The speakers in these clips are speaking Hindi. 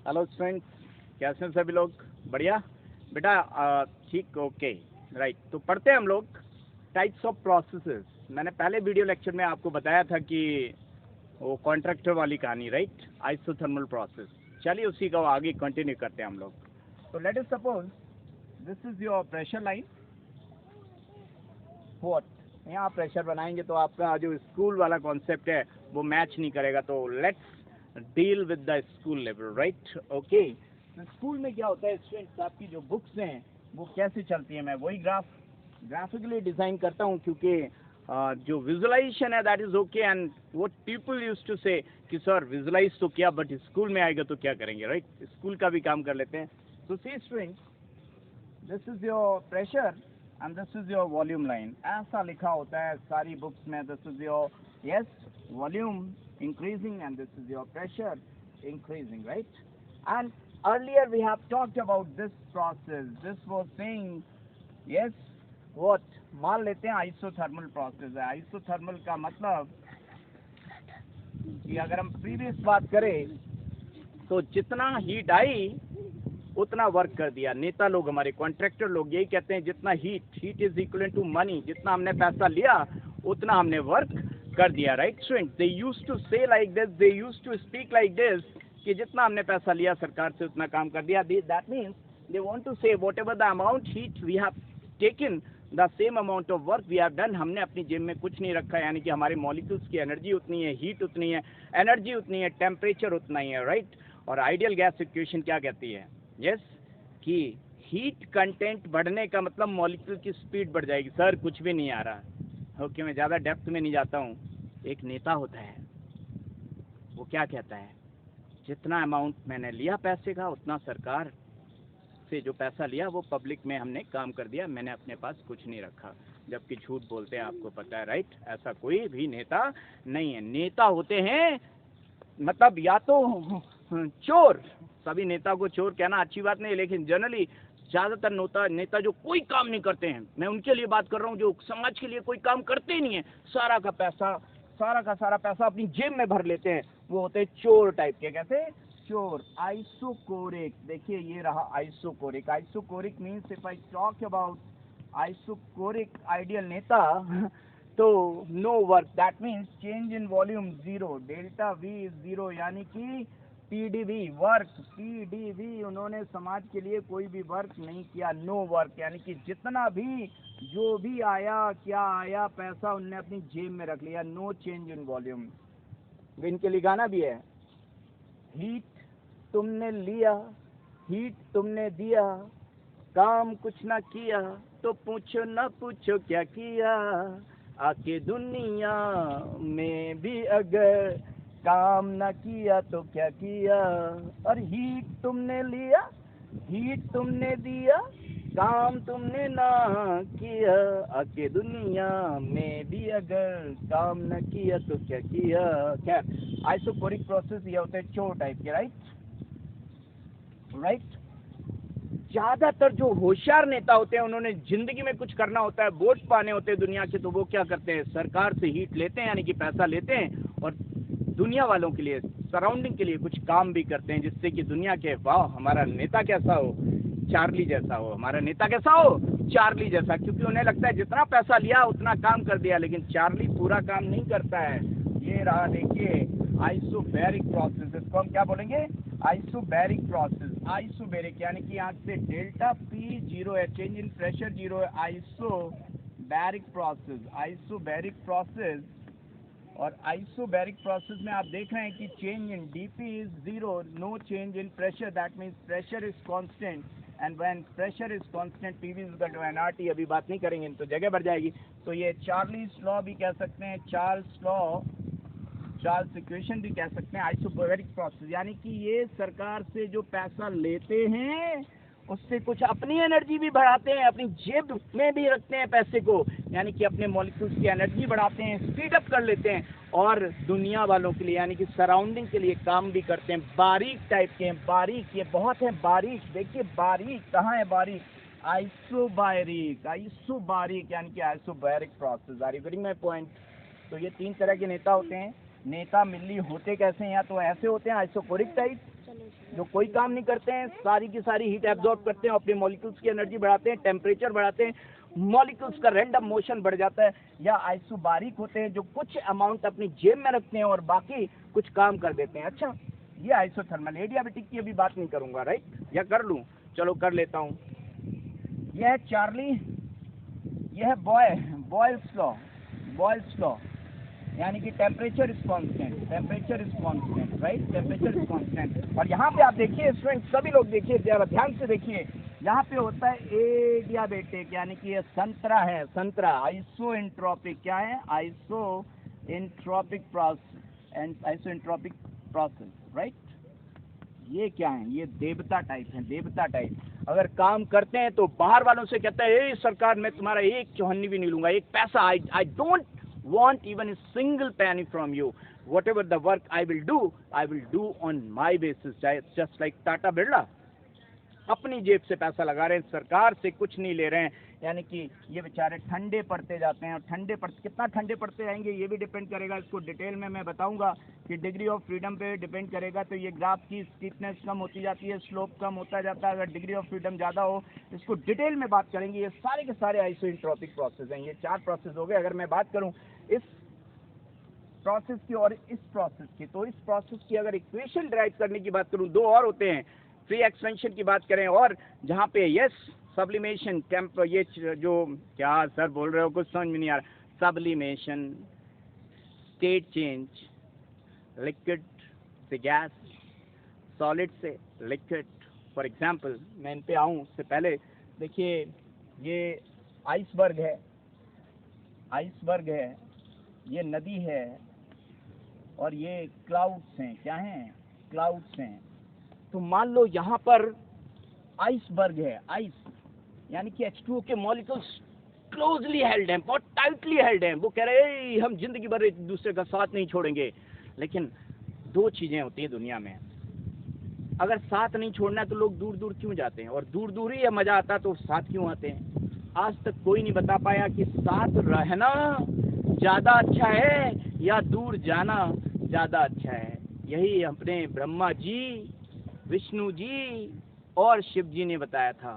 हेलो स्टूडेंट्स, कैसे हैं सभी लोग? बढ़िया बेटा, ठीक, ओके, राइट। तो पढ़ते हैं हम लोग टाइप्स ऑफ प्रोसेसेस। मैंने पहले वीडियो लेक्चर में आपको बताया था कि वो कॉन्ट्रैक्टर वाली कहानी, राइट, आइसोथर्मल प्रोसेस। चलिए उसी का आगे कंटिन्यू करते हैं हम लोग। तो let us suppose this is your pressure line. What, यहाँ प्रेशर बनाएंगे तो आपका जो स्कूल वाला कॉन्सेप्ट है वो मैच नहीं करेगा। तो let's deal with the school level, right, okay. तो स्कूल में क्या होता है स्टूडेंट्स, आपकी जो बुक्स हैं वो कैसे चलती हैं, मैं वही ग्राफिकली डिज़ाइन करता हूँ, क्योंकि जो विजुलाइजेशन है that is okay. And what people use to say कि सर विजुलाइज तो किया बट स्कूल में आएगा तो क्या करेंगे, राइट। स्कूल का भी काम कर लेते हैं। तो see students, this is your pressure and this is your volume line. ऐसा लिखा होता है सारी बुक्स में। This is your volume increasing and this is your pressure increasing, right? And earlier we have talked about this process. This was saying, yes, what, मान लेते हैं आइसोथर्मल प्रोसेस है। आइसोथर्मल का मतलब कि अगर हम प्रीवियस बात करें तो जितना हीट आई उतना वर्क कर दिया। नेता लोग, हमारे कॉन्ट्रैक्टर लोग यही कहते हैं, जितना heat is equal to money. जितना हमने पैसा लिया उतना हमने वर्क कर दिया, right student. They use to say like this, they use to speak like this, कि जितना हमने पैसा लिया सरकार से उतना काम कर दिया। That means they want to say whatever the amount heat we have taken, the same amount of work we have done. हमने अपनी जेब में कुछ नहीं रखा, यानी कि हमारे मॉलिक्यूल्स की एनर्जी उतनी है, हीट उतनी है, एनर्जी उतनी है, टेम्परेचर उतना ही है, राइट। और आइडियल गैस इक्वेशन क्या कहती है? यस, कि हीट कंटेंट बढ़ने का मतलब मॉलिक्यूल की स्पीड बढ़ जाएगी। सर कुछ भी नहीं आ रहा, ओके, मैं ज़्यादा डेप्थ में नहीं जाता हूँ। एक नेता होता है, वो क्या कहता है, जितना अमाउंट मैंने लिया पैसे का उतना सरकार से जो पैसा लिया वो पब्लिक में हमने काम कर दिया, मैंने अपने पास कुछ नहीं रखा। जबकि झूठ बोलते हैं, आपको पता है, राइट। ऐसा कोई भी नेता नहीं है। नेता होते हैं मतलब या तो चोर। सभी नेता को चोर कहना अच्छी बात नहीं, लेकिन जनरली ज़्यादातर नेता जो कोई काम नहीं करते हैं, मैं उनके लिए बात कर रहा हूँ, जो समाज के लिए कोई काम करते ही नहीं है, सारा का सारा पैसा अपनी जेब में भर लेते हैं, वो होते हैं चोर टाइप के। कैसे? चोर। आइसोकोरिक, देखिए ये रहा isochoric. Isochoric means if I talk about isochoric ideal नेता तो no work, that means change in volume zero, delta V is zero, यानी कि पीडीवी वर्क, पीडीवी, उन्होंने समाज के लिए कोई भी वर्क नहीं किया। नो वर्क, यानी कि जितना भी जो भी आया, क्या आया पैसा, उनने अपनी जेब में रख लिया। No change in volume. इनके लिए गाना भी है, हीट तुमने लिया, हीट तुमने दिया, काम कुछ ना किया तो पूछो ना पूछो क्या किया, आके दुनिया में भी अगर काम ना किया तो क्या किया। और हीट तुमने लिया, हीट तुमने दिया, काम तुमने ना किया, आके दुनिया में भी अगर काम ना किया तो क्या किया। खैर, आइसोकोरिक प्रोसेस ये होते हैं चोर टाइप के, राइट। ज्यादातर जो होशियार नेता होते हैं, उन्होंने जिंदगी में कुछ करना होता है, वोट पाने होते हैं दुनिया के, तो वो क्या करते हैं, सरकार से हीट लेते हैं, यानी कि पैसा लेते हैं, और दुनिया वालों के लिए, सराउंडिंग के लिए कुछ काम भी करते हैं, जिससे कि दुनिया के, वाह हमारा नेता कैसा हो, चार्ली जैसा हो, हमारा नेता कैसा हो, चार्ली जैसा। क्योंकि उन्हें लगता है जितना पैसा लिया उतना काम कर दिया, लेकिन चार्ली पूरा काम नहीं करता है। ये रहा, देखिए, आइसोबैरिक प्रोसेस। इसको हम क्या बोलेंगे? Isobaric process. आइसोबैरिक यानी कि यहाँ से डेल्टा पी जीरो है, चेंज इन प्रेशर जीरो है। Isobaric process, isobaric process. और आइसोबैरिक प्रोसेस में आप देख रहे हैं कि change in DP is zero, no change in pressure, that means pressure is constant. And when pressure is constant, PV is equal to NRT. अभी बात नहीं करेंगे तो जगह बढ़ जाएगी। तो ये चार्लीज लॉ भी कह सकते हैं, चार्ल्स लॉ, चार्ल्स इक्वेशन भी कह सकते हैं। आइसोबैरिक प्रोसेस यानी कि ये सरकार से जो पैसा लेते हैं उससे कुछ अपनी एनर्जी भी बढ़ाते हैं, अपनी जेब में भी रखते हैं पैसे को, यानी कि अपने मॉलिक्यूल्स की एनर्जी बढ़ाते हैं, स्पीड अप कर लेते हैं, और दुनिया वालों के लिए यानी कि सराउंडिंग के लिए काम भी करते हैं। बारीक टाइप के हैं, बारीक, ये बहुत है बारीक। देखिए बारीक कहाँ है, बारीक आइसोबैरिक, आइसोबैरिक यानी कि isobaric process. Are you getting my point? तो ये तीन तरह के नेता होते हैं। नेता मिल्ली होते कैसे हैं, या तो ऐसे होते हैं आइसोकोरिक टाइप, जो कोई काम नहीं करते हैं, सारी की सारी हीट एब्जॉर्ब करते हैं, अपने मॉलिक्यूल्स की एनर्जी बढ़ाते हैं, टेम्परेचर बढ़ाते हैं, मॉलिक्यूल्स का रैंडम मोशन बढ़ जाता है। या आइसोबारिक होते हैं जो कुछ अमाउंट अपनी जेब में रखते हैं और बाकी कुछ काम कर देते हैं। अच्छा, ये आइसोथर्मल। एडियाबेटिक की अभी बात नहीं करूंगा, राइट? या कर लूं? चलो कर लेता हूं। यह है चार्ली, यह है बॉयल्स लॉ, यानी कि temperature is constant, right? Temperature is constant. और यहाँ पे आप देखिए स्टूडेंट, सभी लोग देखिए, जरा ध्यान से देखिए, यहाँ पे होता है एडियाबेटिक, यानी कि ये संतरा है, संतरा। आइसोएंट्रोपिक क्या है? आइसोएंट्रोपिक प्रोसेस, राइट? ये क्या है? ये देवता टाइप है, देवता टाइप। अगर काम करते हैं तो बाहर वालों से कहते हैं, ए सरकार, मैं तुम्हारा एक चौहन्नी भी नहीं लूंगा, एक पैसा, I don't want even a single penny from you. Whatever the work I will do on my basis. Just like Tata Birla, अपनी जेब से पैसा लगा रहे हैं, सरकार से कुछ नहीं ले रहे हैं। यानी कि ये बेचारे ठंडे पड़ते जाते हैं, और कितना ठंडे पड़ते जाएंगे ये भी डिपेंड करेगा। इसको डिटेल में मैं बताऊंगा कि डिग्री ऑफ फ्रीडम पे डिपेंड करेगा। तो ये ग्राफ की स्टीपनेस कम होती जाती है, स्लोप कम होता जाता है अगर डिग्री ऑफ फ्रीडम ज़्यादा हो। इसको डिटेल में बात करेंगे। ये सारे के सारे आइसोएंट्रोपिक प्रोसेस हैं। ये 4 प्रोसेस हो गए। अगर मैं बात करूँ इस प्रोसेस की और इस प्रोसेस की, तो इस प्रोसेस की अगर इक्वेशन ड्राइव करने की बात करूँ, 2 और होते हैं। फ्री एक्सपेंशन की बात करें, और जहाँ पे यस सब्लिमेशन टेम्प, ये जो क्या सर बोल रहे हो, कुछ समझ में नहीं आ रहा। सब्लिमेशन, स्टेट चेंज, लिक्विड से गैस, सॉलिड से लिक्विड। फॉर एग्जांपल, मैं इन पे आऊँ उससे पहले देखिए, ये आइसबर्ग है, ये नदी है, और ये क्लाउड्स हैं। क्या हैं? क्लाउड्स हैं। तो मान लो यहाँ पर आइसबर्ग है, आइस, यानी कि H2O के मॉलिक्यूल्स क्लोजली हेल्ड हैं, बहुत टाइटली हेल्ड हैं। वो कह रहे हैं हम जिंदगी भर एक दूसरे का साथ नहीं छोड़ेंगे। लेकिन 2 चीजें होती है दुनिया में, अगर साथ नहीं छोड़ना है तो लोग दूर दूर क्यों जाते हैं, और दूर दूर ही मजा आता तो साथ क्यों आते हैं? आज तक कोई नहीं बता पाया कि साथ रहना ज्यादा अच्छा है या दूर जाना ज्यादा अच्छा है। यही अपने ब्रह्मा जी, विष्णु जी और शिव जी ने बताया था।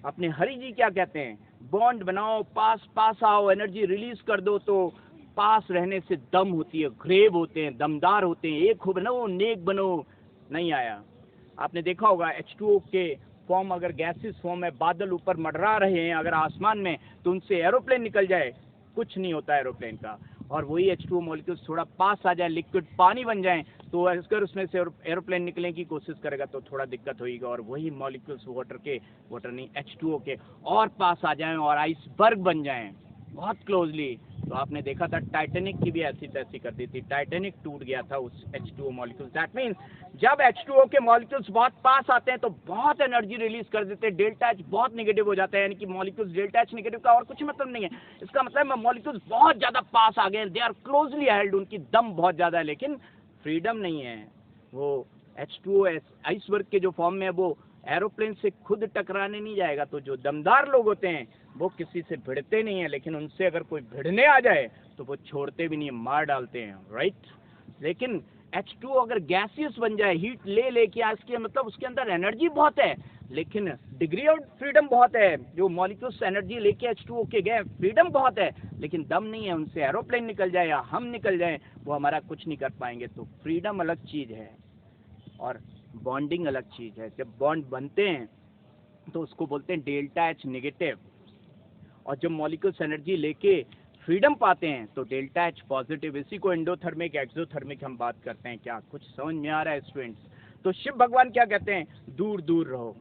अपने हरि जी क्या कहते हैं? बॉन्ड बनाओ, पास आओ, एनर्जी रिलीज कर दो, तो पास रहने से दम होती है, ग्रेव होते हैं, दमदार होते हैं। एक हो बनो, नेक बनो। नहीं आया। आपने देखा होगा H2O के फॉर्म, अगर गैसेस फॉर्म है, बादल ऊपर मंडरा रहे हैं अगर आसमान में, तो उनसे एरोप्लेन निकल जाए, कुछ नहीं होता एरोप्लेन का। और वही H2O मॉलिक्यूल्स थोड़ा पास आ जाए, लिक्विड पानी बन जाए, तो अगर उसमें से एरोप्लेन निकलने की कोशिश करेगा तो थोड़ा दिक्कत होगी। और वही मॉलिक्यूल्स वाटर नहीं H2O के और पास आ जाएं और आइसबर्ग बन जाएं बहुत क्लोजली, तो आपने देखा था टाइटैनिक की भी ऐसी तैसी कर दी थी। टाइटैनिक टूट गया था उस H2O मॉलिक्यूल्स। दैट मीन्स जब H2O के मॉलिक्यूल्स बहुत पास आते हैं तो बहुत एनर्जी रिलीज कर देते हैं। डेल्टा H बहुत नेगेटिव हो जाता है, यानी कि मॉलिक्यूल्स डेल्टा H नेगेटिव का और कुछ मतलब नहीं है। इसका मतलब मॉलिक्यूल्स बहुत ज्यादा पास आ गए, दे आर क्लोजली हेल्ड, उनकी दम बहुत ज्यादा है, लेकिन फ्रीडम नहीं है। वो H2O आइसबर्ग के जो फॉर्म में है, वो एरोप्लेन से खुद टकराने नहीं जाएगा। तो जो दमदार लोग होते हैं वो किसी से भिड़ते नहीं है, लेकिन उनसे अगर कोई भिड़ने आ जाए तो वो छोड़ते भी नहीं है, मार डालते हैं, राइट? लेकिन H2O अगर गैसियस बन जाए, हीट ले लेके, इसके मतलब उसके अंदर एनर्जी बहुत है, लेकिन डिग्री ऑफ फ्रीडम बहुत है। जो मॉलिक्यूल्स एनर्जी लेके H2O के गए, फ्रीडम बहुत है, लेकिन दम नहीं है। उनसे एरोप्लेन निकल जाए या हम निकल जाए, वो हमारा कुछ नहीं कर पाएंगे। तो फ्रीडम अलग चीज है और बॉन्डिंग अलग चीज है। जब बॉन्ड बनते हैं तो उसको बोलते हैं डेल्टा H नेगेटिव, और जब मॉलिक्यूल्स एनर्जी लेके फ्रीडम पाते हैं तो डेल्टा H पॉजिटिव। इसी को एंडोथर्मिक एक्सोथर्मिक हम बात करते हैं। क्या कुछ समझ में आ रहा है स्टूडेंट्स? तो शिव भगवान क्या कहते हैं? दूर दूर रहो।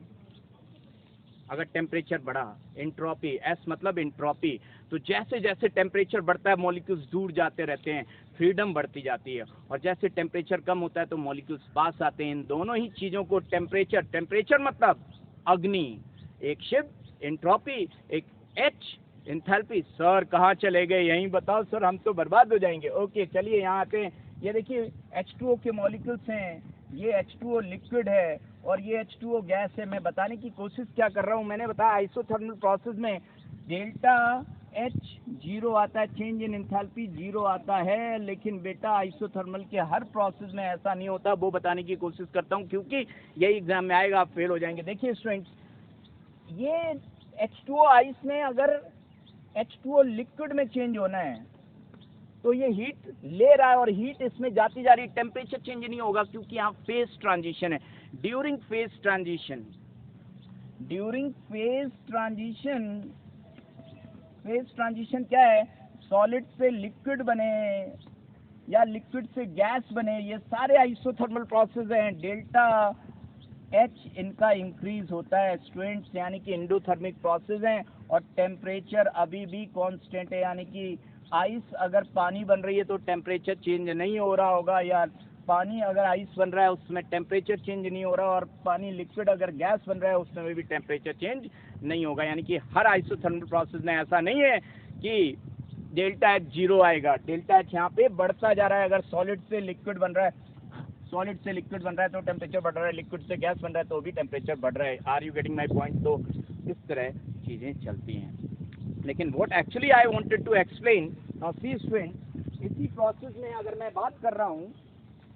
अगर टेम्परेचर बढ़ा, एंट्रोपी, एस मतलब एंट्रोपी, तो जैसे जैसे टेम्परेचर बढ़ता है मॉलिक्यूल्स दूर जाते रहते हैं, फ्रीडम बढ़ती जाती है। और जैसे टेम्परेचर कम होता है तो मॉलिक्यूल्स पास आते हैं। इन दोनों ही चीजों को टेम्परेचर मतलब अग्नि, एक शिव एंट्रोपी, एक एच एंथैल्पी। सर कहाँ चले गए? यहीं बताओ सर, हम तो बर्बाद हो जाएंगे। ओके चलिए यहाँ आते हैं। ये देखिए H2O के मॉलिक्यूल्स हैं, ये H2O लिक्विड है और ये H2O गैस है। मैं बताने की कोशिश क्या कर रहा हूँ, मैंने बताया आइसोथर्मल प्रोसेस में डेल्टा H जीरो आता है, चेंज इन एंथैल्पी जीरो आता है, लेकिन बेटा आइसोथर्मल के हर प्रोसेस में ऐसा नहीं होता। वो बताने की कोशिश करता हूँ क्योंकि यही एग्जाम में आएगा, आप फेल हो जाएंगे। देखिए स्टूडेंट्स, ये H2O आइस में अगर H2O लिक्विड में चेंज होना है तो ये हीट ले रहा है और हीट इसमें जाती जा रही है, टेम्परेचर चेंज नहीं होगा क्योंकि यहाँ फेज ट्रांजिशन है। During phase transition, phase transition क्या है? सॉलिड से लिक्विड बने या लिक्विड से गैस बने, ये सारे आइसोथर्मल प्रोसेस हैं। डेल्टा H इनका इंक्रीज होता है स्टूडेंट्स, यानी कि एंडोथर्मिक प्रोसेस हैं और टेम्परेचर अभी भी कांस्टेंट है, यानी कि आइस अगर पानी बन रही है तो टेम्परेचर चेंज नहीं हो रहा होगा, या पानी अगर आइस बन रहा है उसमें टेम्परेचर चेंज नहीं हो रहा, और पानी लिक्विड अगर गैस बन रहा है उसमें भी टेम्परेचर चेंज नहीं होगा। यानी कि हर आइसोथर्मल प्रोसेस में ऐसा नहीं है कि डेल्टा H जीरो आएगा। डेल्टा H यहाँ पे बढ़ता जा रहा है। अगर सॉलिड से लिक्विड बन रहा है, सॉलिड से लिक्विड बन रहा है तो टेम्परेचर बढ़ रहा है, लिक्विड से गैस बन रहा है तो भी टेम्परेचर बढ़ रहा है। Are you getting my point? तो इस तरह चीज़ें चलती हैं। लेकिन what actually I wanted to explain, now see student, इसी प्रोसेस में अगर मैं बात कर रहा हूँ,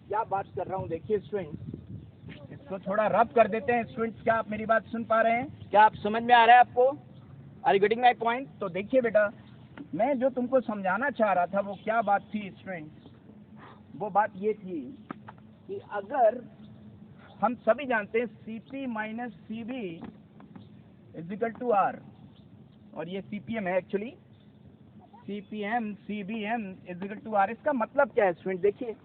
क्या बात कर रहा हूँ, देखिए स्टूडेंट्स, इसको थोड़ा रब कर देते हैं स्टूडेंट्स। क्या आप मेरी बात सुन पा रहे हैं? क्या आप समझ में आ रहा है आपको? Are you getting my point? तो देखिए बेटा, मैं जो तुमको समझाना चाह रहा था वो क्या बात थी स्टूडेंट्स? वो बात ये थी कि अगर हम सभी जानते हैं Cp minus Cv is equal to R, और ये CPM है actually, CPM CBM is equal to R। इसका मतलब क्या है स्टूडेंट? देखिए,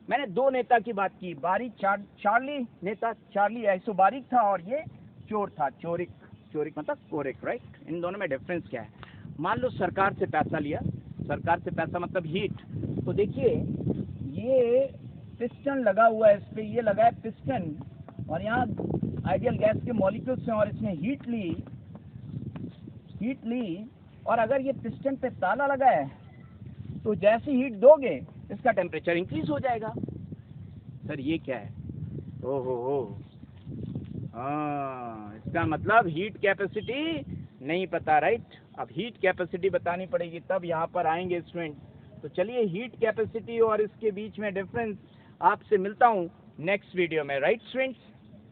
मैंने दो नेता की बात की, बारीक चार्ली नेता, चार्ली ऐसो बारीक था और ये चोर था, चोरिक। चोरिक मतलब कोरिक, राइट? इन दोनों में डिफरेंस क्या है? मान लो सरकार से पैसा लिया, सरकार से पैसा मतलब हीट। तो देखिए, ये पिस्टन लगा हुआ है, इस पे ये लगा है पिस्टन, और यहाँ आइडियल गैस के मॉलिक्यूल्स हैं और इसने हीट ली, और अगर ये पिस्टन पे ताला लगा है तो जैसे हीट दोगे इसका टेम्परेचर इंक्रीज हो जाएगा। सर ये क्या है? ओहो, हाँ, इसका मतलब हीट कैपेसिटी नहीं पता, राइट? अब हीट कैपेसिटी बतानी पड़ेगी, तब यहाँ पर आएंगे स्टूडेंट। तो चलिए, हीट कैपेसिटी और इसके बीच में डिफरेंस आपसे मिलता हूँ नेक्स्ट वीडियो में, राइट स्टूडेंट्स?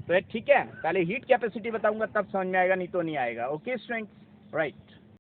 तो ठीक है, पहले हीट कैपेसिटी बताऊंगा तब समझ में आएगा, नहीं तो नहीं आएगा। Okay students, right?